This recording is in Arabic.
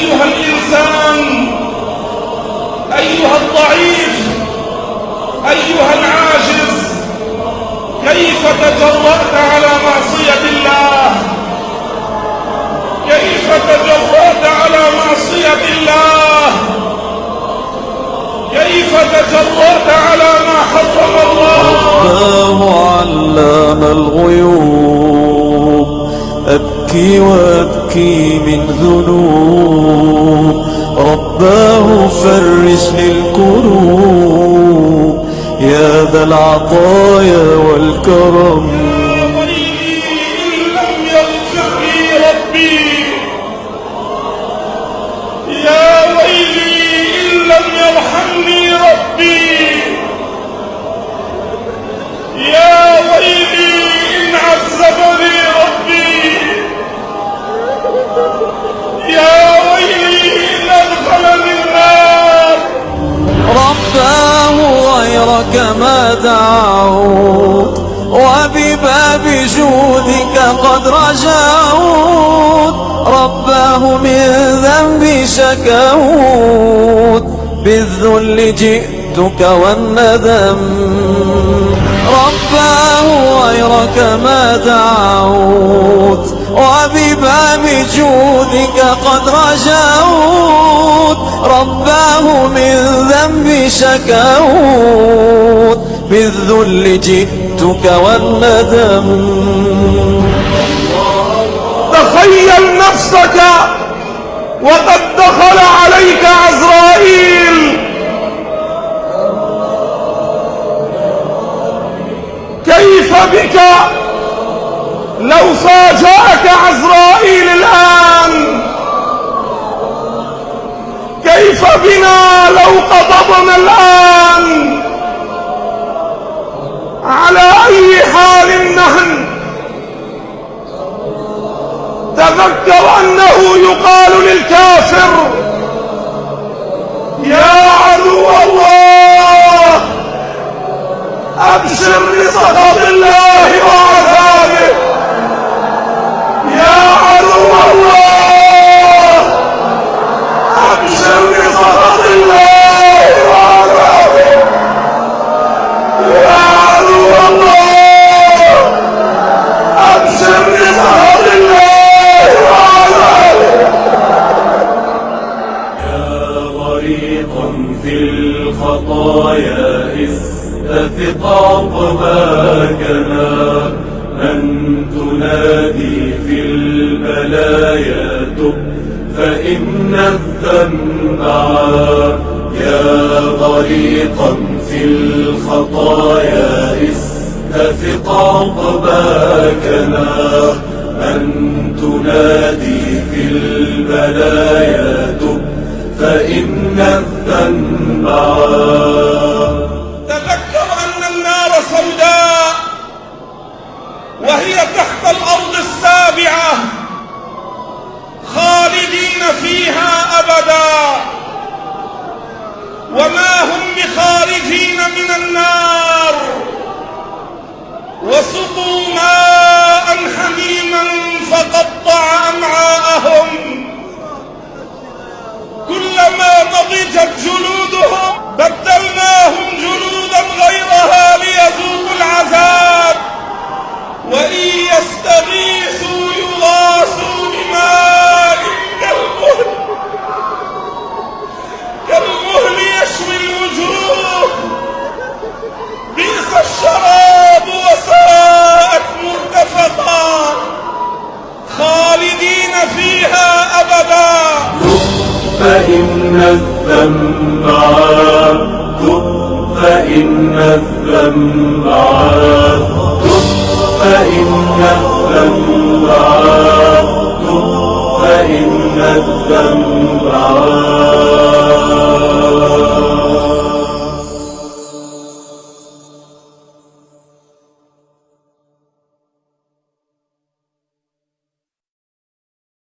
أيها الإنسان، أيها الضعيف، أيها العاجز، كيف تجرأت على معصية الله؟ كيف تجرأت على معصية الله؟ كيف تجرأت على ما حرم الله؟ رباه علام الغيوب، أبكي وأبكي من ذنوب، رباه فرج للكروب، يا ذا العطايا والكرم. يا ويلي إن لم يرحمني ربي، يا ويلي إن عذبني ربي، يا ويلي إن أدخلني النار. رباه غيرك ما دعوت، وبباب جودك قد رجعت، رباه من ذنبي شكوت، بالذل جئتك والندم. رباه غيرك ما دعوت، وبباب جودك قد رجعت، رباه من ذنبي شكوت، بالذل جئتك والندم. تخيل نفسك وقد دخل عليك عزرائيل، كيف بك لو فاجأك عزرائيل الآن؟ كيف بنا لو قبضنا الآن؟ على أي حال نحن؟ تذكر أنه يقال للكافر: يا عدو الله أبشر بسخط الله وعذابه، يا عدو الله أبشر بسخط الله وعذابه، يا عدو الله أبشر بسخط الله. في الخطايا استفق عقباكنا، من تنادي في البلايا تب فإن الذنب عار. يا غريقا في الخطايا استفق عقباكنا، من تنادي في البلايا تب فإن الذنب عار. تذكر أن النار سوداء وهي تحت الأرض السابعة، خالدين فيها أبدا، وما هم بخارجين من النار. وسقوا ماء حميما فقطع أمعاءهم، كلما نضجت جلودهم بدلناهم جلودا غيرها ليذوقوا العذاب، وإن يستغيثوا يغاثوا بماء كالمهل يشوي الوجوه، بئس الشراب وساءت مرتفقا، خالدين فيها أبدا. فإن الذنب عار، فإن الذنب عار، فإن الذنب عار، فإن الذنب عار.